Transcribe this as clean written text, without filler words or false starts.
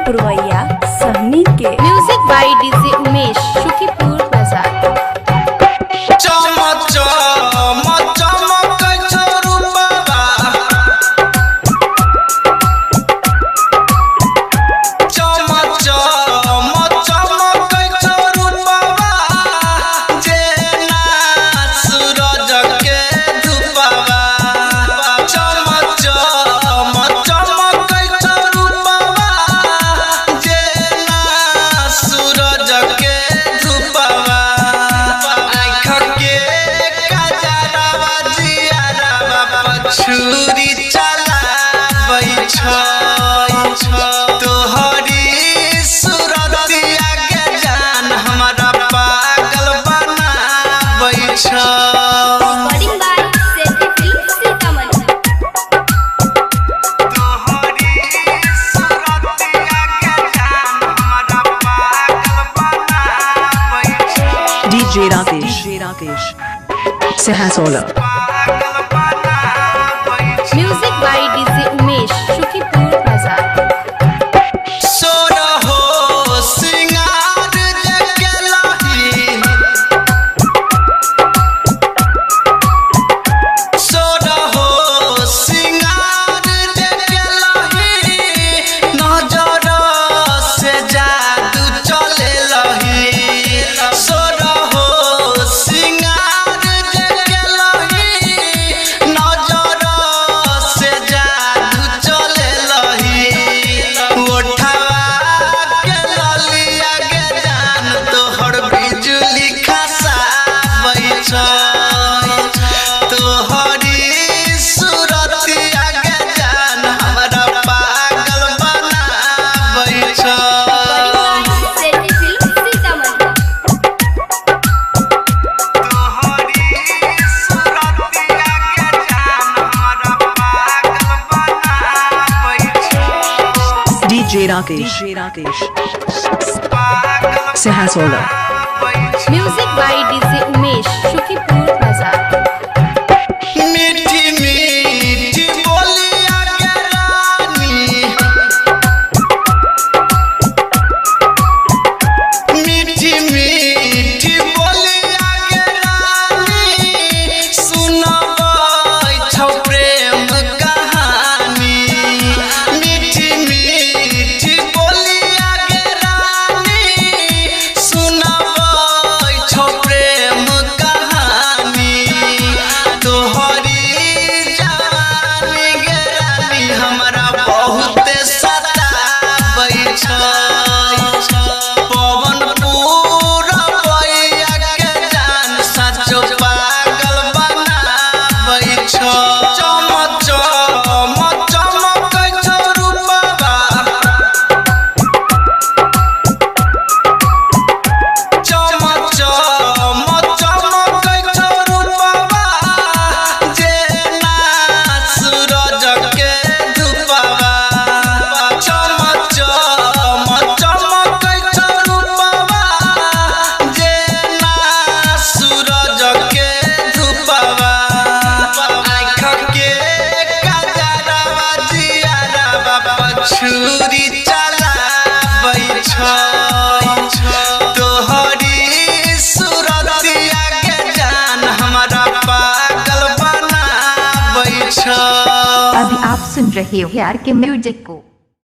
पुरवैया सहनी के। Music by DJ Umesh, Shukipur Bazar. छुरी चलाबै तोहरी सूरतिया के जान हमारा पागल बनाबै छ। DJ Rakesh Sahasola। Music by DJ Umesh, Shukipur Bazar. DJ Rakesh Sahasola। Music by DJ Umesh, Shukipur Bazar. मीठी मीठी बोलिया के रानी, मीठी मीठी बोलिया के रानी, सुनाबै छौ प्रेम कहानी। मीठी मीठी बोलिया के रानी, सुनाबै छौ प्रेम कहानी। तोहरी जवानी के रानी हमरा बहुत सताबै छ। पवन पुरवैया के जान सचो पागल बनाबै छ। चमकै छौ रूपवा, चमकै छौ रूपवा, जेना सूरज के धुपवा। चमकै छौ रूपवा, जेना सूरज के धुपवा। आँख के कजरवा जियरवा छुरी चलाबै छ। तोहरी सूरतिया के जान हमारा पागल बनाबै छ। अभी आप सुन रहे हो यार के म्यूजिक को।